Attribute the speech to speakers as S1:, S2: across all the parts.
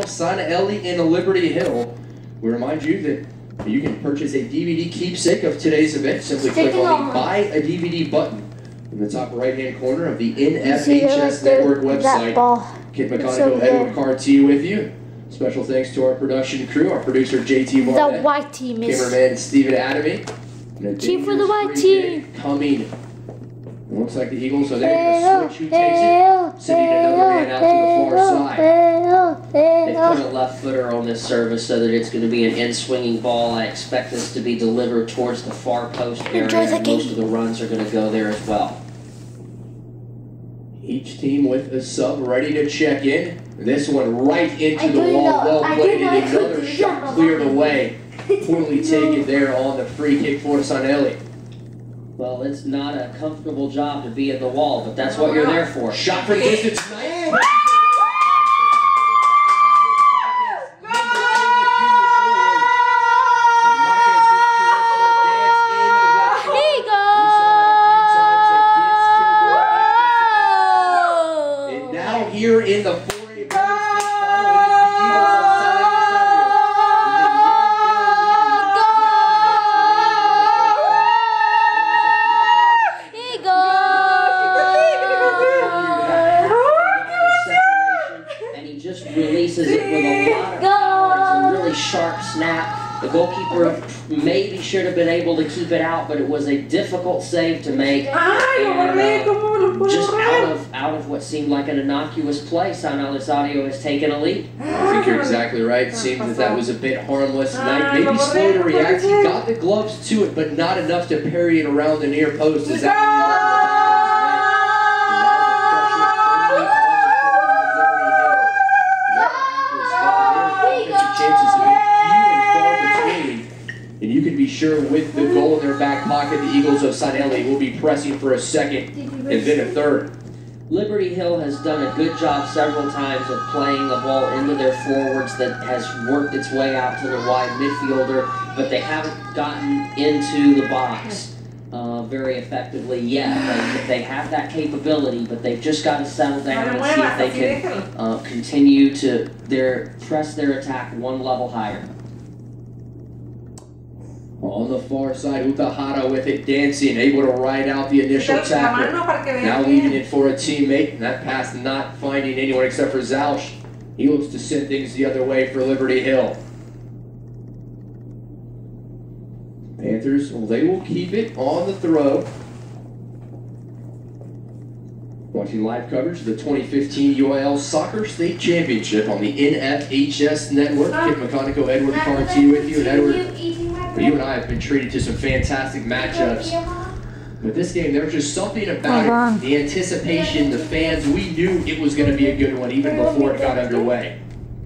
S1: Son Ellie in Liberty Hill. We remind you that you can purchase a DVD keepsake of today's event. Simply click on the Buy a DVD button in the top right-hand corner of the NFHS Network website. Kid McConaughey, Edward Carty with you. Special thanks to our production crew, our producer JT Martin,
S2: the white team is
S1: cameraman Steven Adamy.
S2: cheer for the white team.
S1: Coming. It looks like the Eagles are there to switch who takes it, sending another man out to the far side.
S3: They've put a left footer on this service so that it's going to be an in-swinging ball. I expect this to be delivered towards the far post area, and most of the runs are going to go there as well.
S1: Each team with a sub ready to check in. This one right into the wall, well played, and another shot cleared away. Poorly taken there on the free kick for Sanelli.
S3: Well, it's not a comfortable job to be in the wall, but that's what you're there for.
S1: Shot from distance. And now here in the 4A
S3: releases it with a lot of power. It's a really sharp snap. The goalkeeper maybe should have been able to keep it out, but it was a difficult save to make. And, just out of what seemed like an innocuous play, Elizario has taken a lead.
S1: I think you're exactly right. It seems that was a bit harmless tonight. Maybe slow to react. He got the gloves to it, but not enough to parry it around the near post. Is that and you can be sure with the goal in their back pocket, the Eagles of Sanelli will be pressing for a second and then a third.
S3: Liberty Hill has done a good job several times of playing the ball into their forwards that has worked its way out to the wide midfielder, but they haven't gotten into the box very effectively yet. They have that capability, but they've just got to settle down and see if they can continue to press their attack one level higher.
S1: On the far side, Utahara with it dancing, able to ride out the initial tackle. Now leaving it for a teammate, and that pass not finding anyone except for Zausch. He looks to send things the other way for Liberty Hill. Panthers, well, they will keep it on the throw. Watching live coverage of the 2015 UIL Soccer State Championship on the NFHS Network. Kid McConaughey, Edward Carty with you, and Edward. You and I have been treated to some fantastic matchups. With this game, there was just something about it. The anticipation, the fans, we knew it was going to be a good one even before it got underway.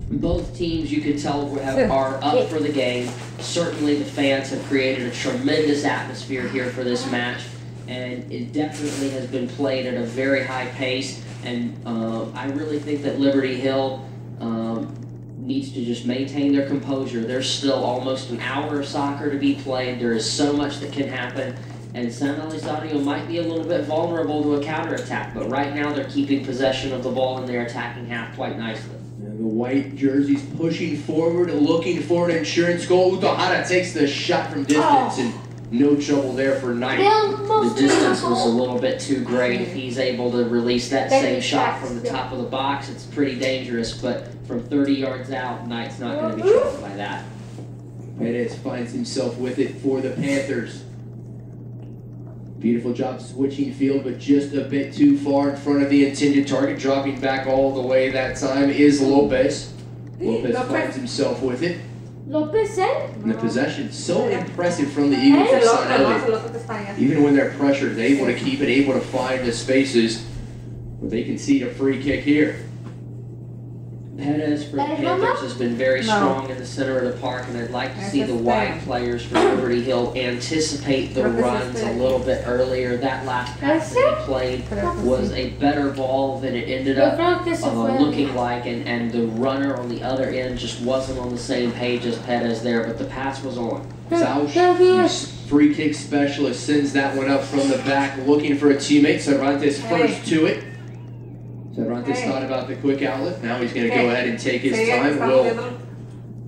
S3: Both teams, you could tell, are up for the game. Certainly the fans have created a tremendous atmosphere here for this match, and it definitely has been played at a very high pace. And I really think that Liberty Hill needs to just maintain their composure. There's still almost an hour of soccer to be played. There is so much that can happen, and San Elizario might be a little bit vulnerable to a counterattack, but right now they're keeping possession of the ball in their attacking half quite nicely.
S1: And the white jerseys pushing forward, looking for an insurance goal. Utahara takes the shot from distance, and no trouble there for Knight.
S3: The distance was a little bit too great. If he's able to release that same shot from the top of the box, it's pretty dangerous, but from 30 yards out, Knight's not going to be troubled by that.
S1: Perez finds himself with it for the Panthers. Beautiful job switching field, but just a bit too far in front of the intended target. Dropping back all the way that time is Lopez. Lopez finds himself with it.
S2: Lopez,
S1: and the possession so impressive from the Eagles of Sanelli. Even when they're pressured, they're able to keep it, able to find the spaces, but they concede a free kick here.
S3: Perez for the Panthers has been very strong in the center of the park, and I'd like to see the wide players for Liberty Hill anticipate the runs a little bit earlier. That last pass that he played was a better ball than it ended up looking like, and the runner on the other end just wasn't on the same page as Perez there, but the pass was on.
S1: Zausch, free kick specialist, sends that one up from the back, looking for a teammate. Cervantes first to it. Cervantes thought about the quick outlet. Now he's going to go ahead and take his time. Will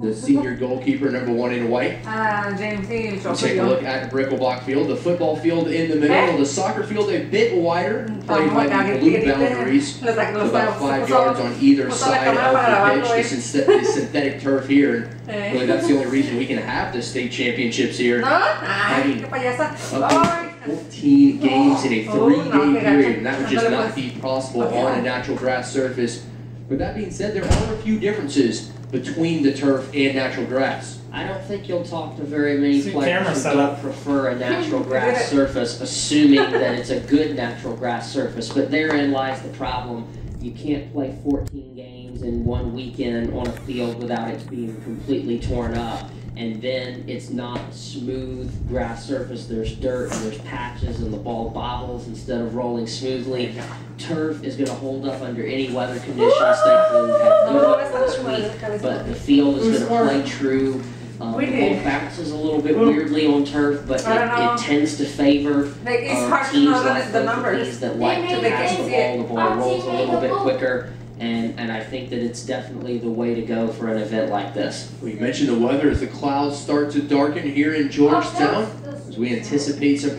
S1: the senior goalkeeper, number 1 in white. We'll take a look at Brickleblock Field. The football field in the middle. The soccer field a bit wider, played by the blue boundaries. About 5 yards on either side of the pitch. The synthetic turf here. Really, that's the only reason we can have the state championships here. Having up to 14 games in a 3-day period, and that would just not be possible on a natural grass surface. With that being said, there are a few differences between the turf and natural grass.
S3: I don't think you'll talk to very many players who don't prefer a natural grass surface, assuming that it's a good natural grass surface. But therein lies the problem. You can't play 14 games in one weekend on a field without it being completely torn up. And then it's not a smooth grass surface. There's dirt and there's patches and the ball bobbles instead of rolling smoothly. Turf is going to hold up under any weather conditions. Thankfully, we had good weather this week, but the field is going to play true. The ball bounces a little bit weirdly on turf, but it tends to favor teams like both these that like to pass the ball. The ball rolls a little bit quicker. And I think that it's definitely the way to go for an event like this.
S1: We mentioned the weather as the clouds start to darken here in Georgetown, as we anticipate some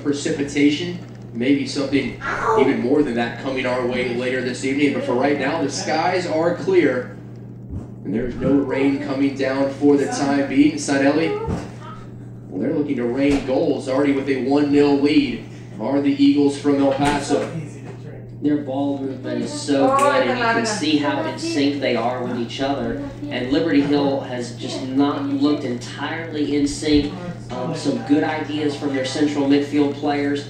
S1: precipitation, maybe something even more than that coming our way later this evening. But for right now, the skies are clear, and there's no rain coming down for the time being. Sanelli, well, they're looking to rain goals already with a 1-0 lead. Are the Eagles from El Paso?
S3: Their ball movement is so good, and you can see how in sync they are with each other. And Liberty Hill has just not looked entirely in sync. Some good ideas from their central midfield players,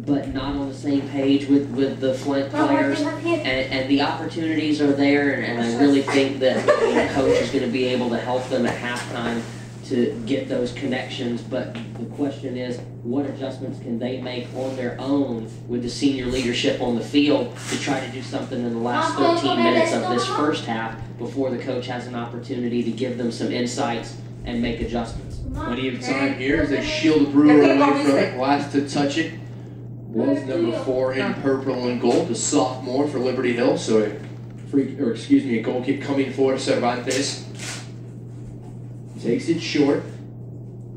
S3: but not on the same page with the flank players. And the opportunities are there, and I really think that the coach is going to be able to help them at halftime to get those connections. But the question is, what adjustments can they make on their own with the senior leadership on the field to try to do something in the last 13 minutes of this first half before the coach has an opportunity to give them some insights and make adjustments.
S1: Plenty of time here as they shield the Brewer away from it. Last to touch it was number 4 in purple and gold, the sophomore for Liberty Hill. So a goal kick coming for Cervantes. Takes it short.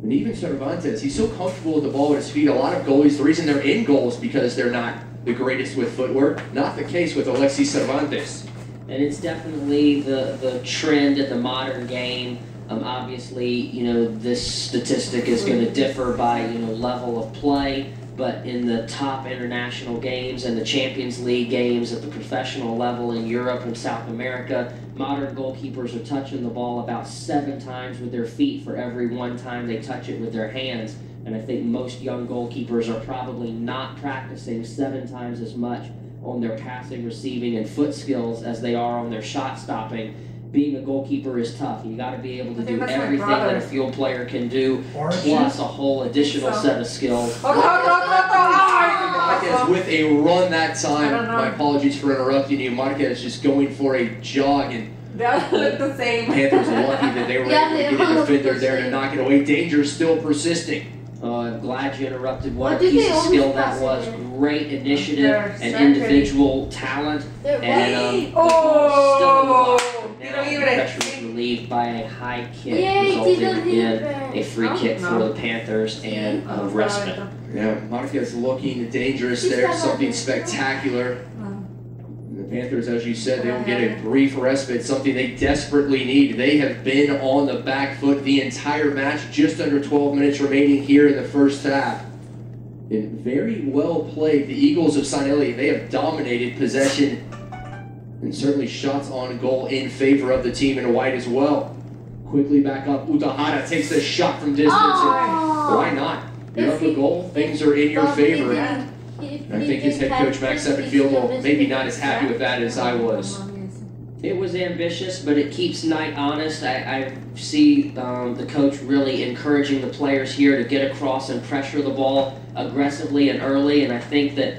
S1: And even Cervantes, he's so comfortable with the ball at his feet. A lot of goalies, the reason they're in goals is because they're not the greatest with footwork. Not the case with Alexis Cervantes.
S3: And it's definitely the trend in the modern game. Obviously, you know, this statistic is going to differ by, you know, level of play. But in the top international games and the Champions League games at the professional level in Europe and South America, modern goalkeepers are touching the ball about 7 times with their feet for every 1 time they touch it with their hands. And I think most young goalkeepers are probably not practicing 7 times as much on their passing, receiving, and foot skills as they are on their shot stopping. Being a goalkeeper is tough. You got to be able to do everything that a field player can do, plus a whole additional set of skills.
S1: Marquez with a run that time. My apologies for interrupting you. Marquez just going for a jog, and
S4: the same.
S1: Panthers are lucky that they were able to get a defender there to knock it away. Danger still persisting.
S3: I'm glad you interrupted. What a piece of skill that was. Great initiative and individual talent. And the ball still in the box. Now the pressure was relieved by a high kick, resulting in a free kick for the Panthers and a respite.
S1: Yeah, Marquez looking dangerous there. Something spectacular. The Panthers, as you said, they will get a brief respite, something they desperately need. They have been on the back foot the entire match, just under 12 minutes remaining here in the first half. And very well played. The Eagles of Sanelli, they have dominated possession and certainly shots on goal in favor of the team in white as well. Quickly back up, Utahara takes the shot from distance. Why not? You're up a goal, things are in your favor. I think his head coach, Max Seppenfield, will maybe not as happy with that as I was.
S3: It was ambitious, but it keeps Knight honest. I see the coach really encouraging the players here to get across and pressure the ball aggressively and early, and I think that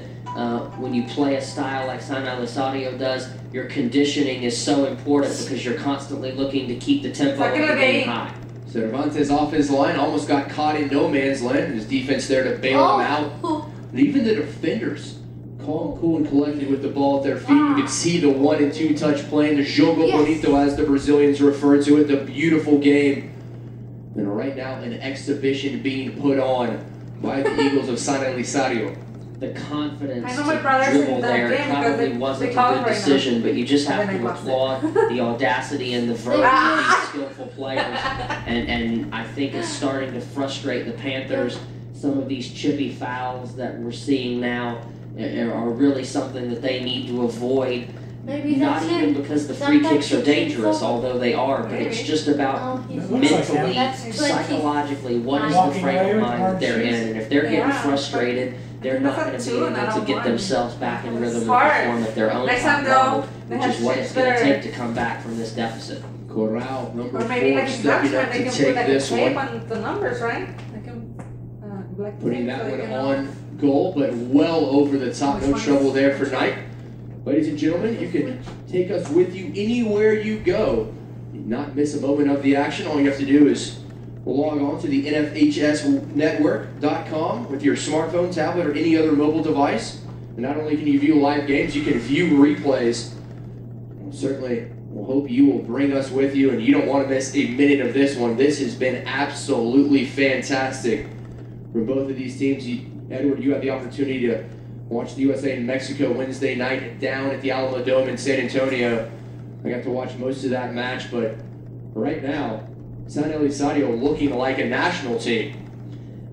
S3: when you play a style like San Elizario does, your conditioning is so important because you're constantly looking to keep the tempo of the game high.
S1: Cervantes off his line, almost got caught in no man's land. His defense there to bail him out. And even the defenders calm, cool, and collected with the ball at their feet. You can see the 1- and 2-touch playing, the jogo bonito as the Brazilians refer to it, the beautiful game. And right now, an exhibition being put on by the Eagles of San Elizario.
S3: The confidence
S4: I
S3: to
S4: know my brothers
S3: dribble
S4: in the
S3: there
S4: game
S3: probably
S4: because
S3: wasn't
S4: they
S3: a
S4: call
S3: good
S4: right now.
S3: decision, but you just have
S4: And then
S3: to
S4: I lost it.
S3: applaud the audacity and the verve of these skillful players. And I think it's starting to frustrate the Panthers. Some of these chippy fouls that we're seeing now are really something that they need to avoid.
S2: Maybe
S3: Not
S2: that's
S3: even
S2: it.
S3: because the free
S2: Sometimes
S3: kicks are
S2: it's
S3: dangerous,
S2: simple.
S3: although they are, but it's just about
S2: He's
S5: Looks like
S3: mentally,
S2: That's
S3: psychologically, what is the
S5: Walking
S3: frame
S5: away
S3: of
S5: with
S3: mind that
S5: hard
S3: they're in,
S5: shoes.
S3: and if they're getting
S4: Yeah,
S3: frustrated, they're not going to be able to get themselves back in rhythm and perform at their own
S4: Next
S3: top
S4: time
S3: level,
S4: they
S3: which
S4: have
S3: is what
S4: to
S3: it's going to
S4: shift
S3: take to come back from this deficit.
S1: Corral, number
S4: Or maybe
S1: 4,
S4: like in
S1: stepping
S4: Dutch,
S1: up
S4: they
S1: to
S4: can put
S1: take
S4: like a
S1: this
S4: tape
S1: one.
S4: on the numbers, right? They can black
S1: Putting
S4: tape
S1: that
S4: so
S1: one
S4: you know.
S1: on goal, but well over the top. No trouble there for Knight. Ladies and gentlemen, you can take us with you anywhere you go. Not miss a moment of the action. All you have to do is log on to the NFHSnetwork.com with your smartphone, tablet, or any other mobile device. And not only can you view live games, you can view replays. And certainly, we'll hope you will bring us with you, and you don't want to miss a minute of this one. This has been absolutely fantastic for both of these teams. Edward, you had the opportunity to watch the USA and Mexico Wednesday night down at the Alamo Dome in San Antonio. I got to watch most of that match, but right now, San Elizario looking like a national team.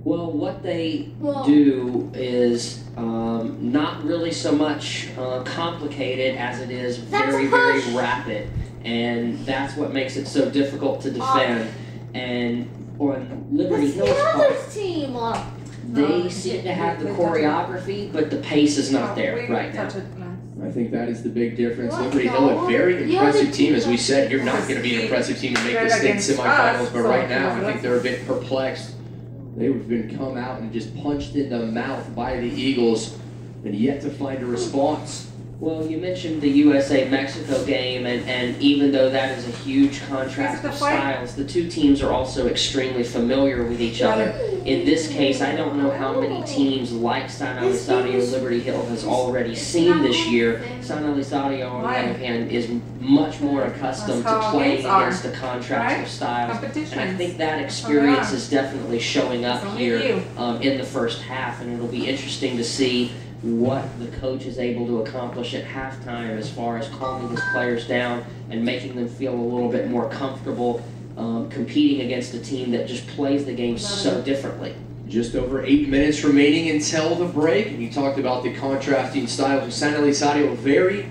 S3: Well, what they do is not really so much complicated as it is very, very rapid. And that's what makes it so difficult to defend. And on Liberty Hill's part,
S2: team.
S3: they seem to have the choreography, but the pace is not there right now.
S1: I think that is the big difference. Liberty Hill, a very impressive team. As we said, you're not going to be an impressive team and make the state semifinals, but right now I think they're a bit perplexed. They've been come out and just punched in the mouth by the Eagles and yet to find a response.
S3: Well, you mentioned the USA-Mexico game, and even though that is a huge contrast of styles, the two teams are also extremely familiar with each other. In this case, I don't know how many teams like San Elizario Liberty Hill has already seen this year. San Elizario, on the other hand, is much more accustomed to playing against the contrast of styles, and I think that experience is definitely showing up here in the first half, and it'll be interesting to see what the coach is able to accomplish at halftime as far as calming his players down and making them feel a little bit more comfortable competing against a team that just plays the game so differently.
S1: Just over 8 minutes remaining until the break, and you talked about the contrasting styles of San Elizario. Very,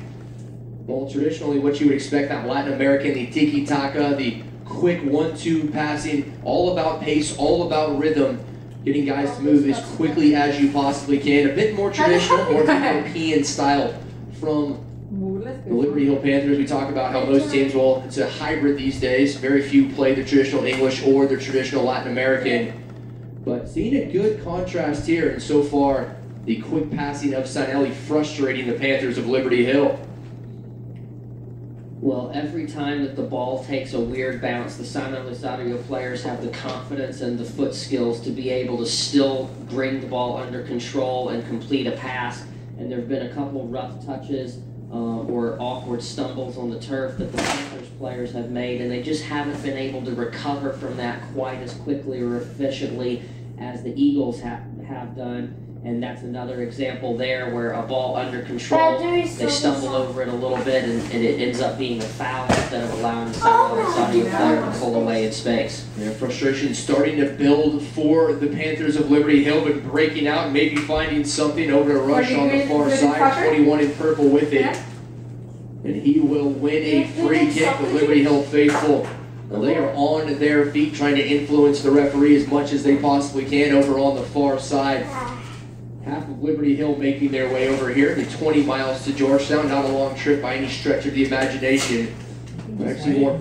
S1: well, traditionally what you would expect, that Latin American, the tiki-taka, the quick 1-2 passing, all about pace, all about rhythm. Getting guys to move as quickly as you possibly can. A bit more traditional, more European style from the Liberty Hill Panthers. We talk about how most teams, well, it's a hybrid these days. Very few play the traditional English or the traditional Latin American. But seeing a good contrast here, and so far, the quick passing of Sanelli frustrating the Panthers of Liberty Hill.
S3: Well, every time that the ball takes a weird bounce, the San Elizario players have the confidence and the foot skills to be able to still bring the ball under control and complete a pass. And there have been a couple rough touches or awkward stumbles on the turf that the Panthers players have made, and they just haven't been able to recover from that quite as quickly or efficiently as the Eagles have done. And that's another example there where a ball under control, they stumble over it a little bit and it ends up being a foul instead of allowing the San Elizario player to pull away in space.
S1: Yeah, frustration starting to build for the Panthers of Liberty Hill, but breaking out and maybe finding something over to Rush on the far side, 21 in purple with it. And he will win a free kick, the Liberty Hill faithful. Now they are on their feet trying to influence the referee as much as they possibly can over on the far side. Half of Liberty Hill making their way over here, the 20 miles to Georgetown. Not a long trip by any stretch of the imagination. Actually more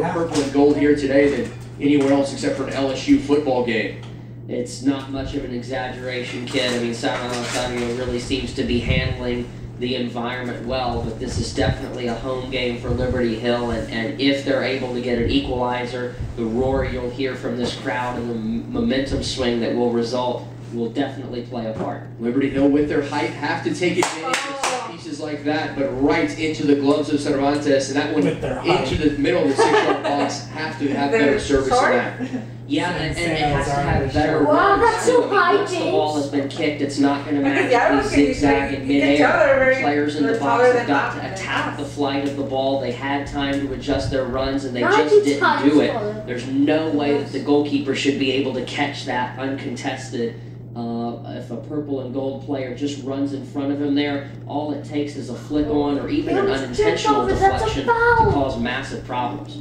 S1: purple and gold here today than anywhere else except for an LSU football game.
S3: It's not much of an exaggeration, kid. I mean, San Elizario really seems to be handling the environment well, but this is definitely a home game for Liberty Hill, and if they're able to get an equalizer, the roar you'll hear from this crowd and the momentum swing that will result will definitely play a part.
S1: Liberty Hill, with their height, have to take advantage of some pieces like that, but right into the gloves of Cervantes, and that one into the middle of the 6-yard box, have to have better service than that.
S3: Yeah, and it has to have better
S2: Wow,
S3: runs.
S2: that's so high,
S3: Once the
S2: James.
S3: ball has been kicked, it's not going to matter
S4: Yeah,
S3: if you zigzag in midair. Players in the box have got to attack the flight of the ball. They had time to adjust their runs, and they just didn't do it. There's no way that the goalkeeper should be able to catch that uncontested. If a purple and gold player just runs in front of him there, all it takes is a flick on or even an unintentional deflection to cause massive problems.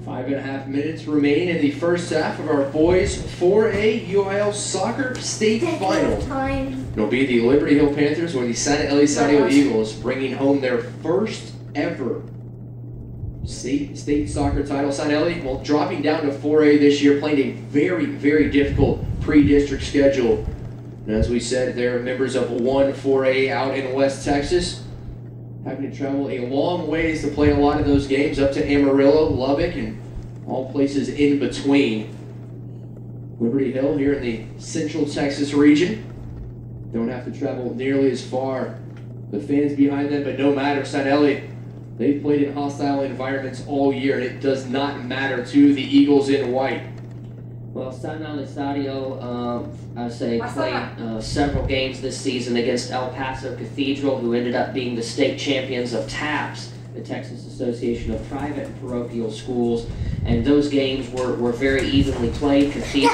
S1: 5.5 minutes remaining in the first half of our boys 4A UIL soccer state final. It'll be the Liberty Hill Panthers or the San Elizario Eagles bringing home their first ever state soccer title. San Eli, well, dropping down to 4A this year, playing a very, very difficult pre-district schedule. And as we said, they're members of 1-4A out in West Texas, having to travel a long ways to play a lot of those games up to Amarillo, Lubbock, and all places in between. Liberty Hill here in the Central Texas region don't have to travel nearly as far. The fans behind them, but no matter, San Eli, they've played in hostile environments all year, and it does not matter to the Eagles in white.
S3: Well, San Elizario, I say, played several games this season against El Paso Cathedral, who ended up being the state champions of TAPS, the Texas Association of Private and Parochial Schools, and those games were very evenly played. Cathedral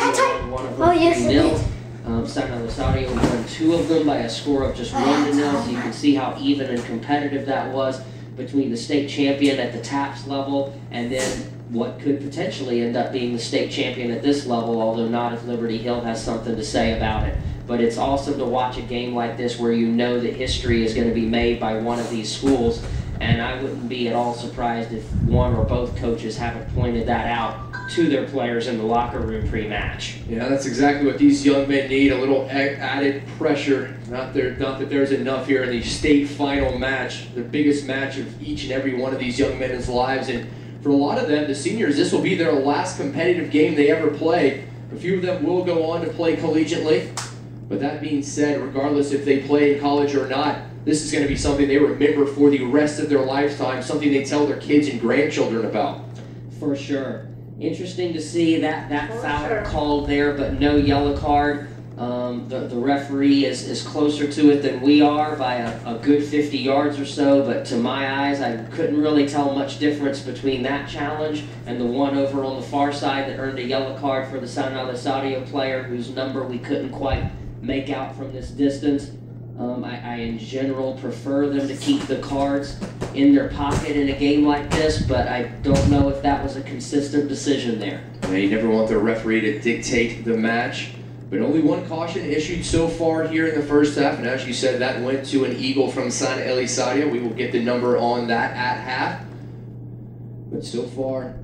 S3: won one of them 3-0. San Elizario won 2 of them by a score of just 1-0, so you can see how even and competitive that was between the state champion at the TAPS level and then what could potentially end up being the state champion at this level, although not if Liberty Hill has something to say about it. But it's awesome to watch a game like this where you know that history is going to be made by one of these schools, and I wouldn't be at all surprised if one or both coaches haven't pointed that out to their players in the locker room pre-match.
S1: Yeah, that's exactly what these young men need, a little added pressure. Not that there's enough here in the state final match, the biggest match of each and every one of these young men's lives. And for a lot of them, the seniors, this will be their last competitive game they ever play. A few of them will go on to play collegiately. But that being said, regardless if they play in college or not, this is going to be something they remember for the rest of their lifetime, something they tell their kids and grandchildren about.
S3: For sure. Interesting to see that foul called there, but no yellow card. The referee is closer to it than we are by a good 50 yards or so, but to my eyes, I couldn't really tell much difference between that challenge and the one over on the far side that earned a yellow card for the San Elizario player, whose number we couldn't quite make out from this distance. I in general prefer them to keep the cards in their pocket in a game like this, but I don't know if that was a consistent decision there.
S1: Yeah, you never want the referee to dictate the match, but only one caution issued so far here in the first half, and as you said, that went to an Eagle from San Elizario. We will get the number on that at half, but so far,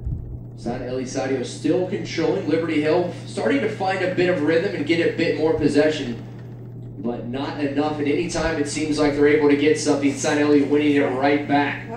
S1: San Elizario still controlling. Liberty Hill starting to find a bit of rhythm and get a bit more possession, but not enough. And any time it seems like they're able to get something, San Eli winning it right back.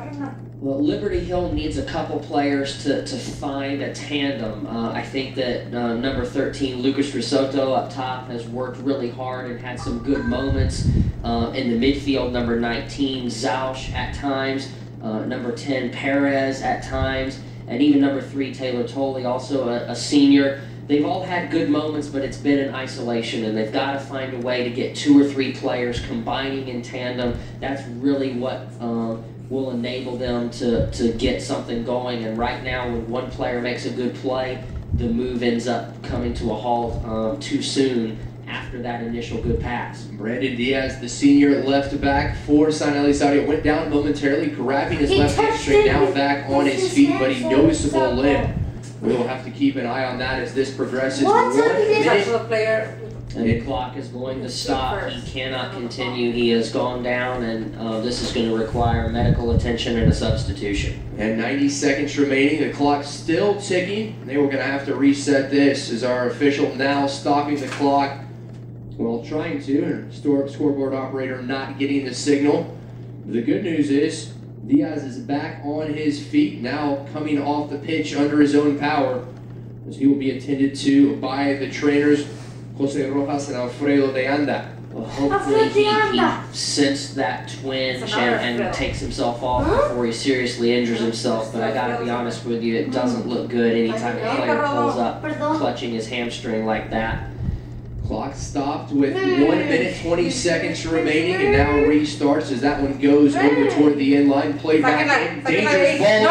S3: Well, Liberty Hill needs a couple players to find a tandem. I think that number 13, Lucas Risotto up top, has worked really hard and had some good moments. In the midfield, number 19, Zausch at times, number 10, Perez at times, and even number 3, Taylor Tolley, also a senior. They've all had good moments, but it's been in isolation, and they've got to find a way to get 2 or 3 players combining in tandem. That's really what will enable them to get something going. And right now, when one player makes a good play, the move ends up coming to a halt too soon after that initial good pass.
S1: Brandon Diaz, the senior left back for San Elizario, went down momentarily, grabbing his left hamstring, now back on his feet, but a noticeable limp. We'll have to keep an eye on that as this progresses. 1 minute.
S3: And the clock is going to stop. He cannot continue. He has gone down, and this is going to require medical attention and a substitution.
S1: And 90 seconds remaining. The clock's still ticking. They were going to have to reset this. As our official now stopping the clock. Well, trying to. And scoreboard operator not getting the signal. The good news is Diaz is back on his feet, now coming off the pitch under his own power, as he will be attended to by the trainers. Jose Rojas and Alfredo de Anda.
S3: Well, hopefully he sensed that twinge and takes himself off before he seriously injures himself. But I gotta be honest with you, it doesn't look good anytime a player pulls up clutching his hamstring like that.
S1: Clock stopped with 1 minute 20 seconds remaining, and now restarts as that one goes over toward the end line. Play back in. Dangerous ball.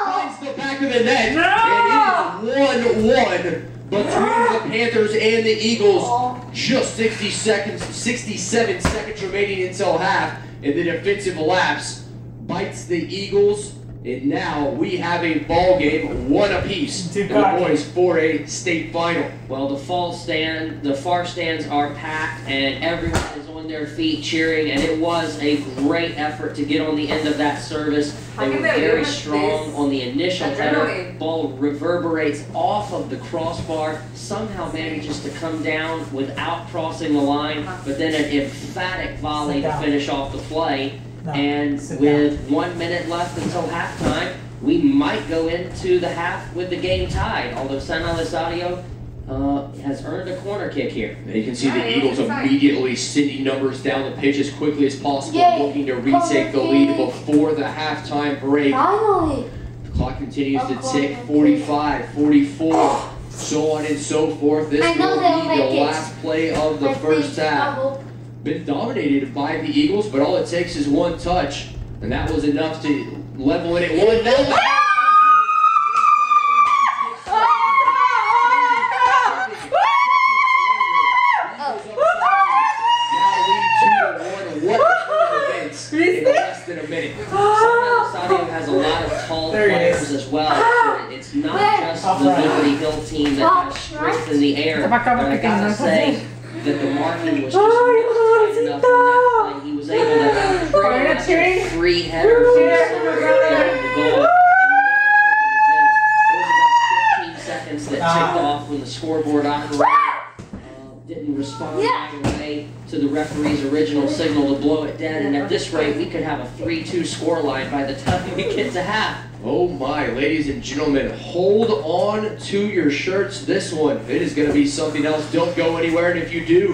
S1: Finds the back of the net. And it is 1-1 between the Panthers and the Eagles. Just 67 seconds remaining until half, and the defensive lapse bites the Eagles. And now we have a ball game, 1 apiece, and the boys for a state final.
S3: Well, the far stands are packed, and everyone is on their feet cheering. And it was a great effort to get on the end of that service. They were very strong on the initial header. Ball reverberates off of the crossbar, somehow manages to come down without crossing the line, but then an emphatic volley to finish off the play. And with 1 minute left until halftime, we might go into the half with the game tied, although San Elizario has earned a corner kick here.
S1: You can see the Eagles immediately sending numbers down the pitch as quickly as possible, looking to retake the lead before the halftime break. The clock continues to tick, 45, 44, so on and so forth. This will be the last play of the first half. Been dominated by the Eagles, but all it takes is one touch, and that was enough to level it at 1-0. In less than a minute.
S3: Elizario has a lot of tall players as well. So it's not just the Liberty Hill team that has strength in the air. But I gotta say that the marking was just tight enough on that play. He was able to pretty much a free header from the center of the goal. There was about 15 seconds that ticked off when the scoreboard operator didn't respond right away to the referee's original signal to blow it dead. And at this rate, we could have a 3-2 scoreline by the time we get to half.
S1: Oh my, ladies and gentlemen, hold on to your shirts. This one, it is going to be something else. Don't go anywhere, and if you do,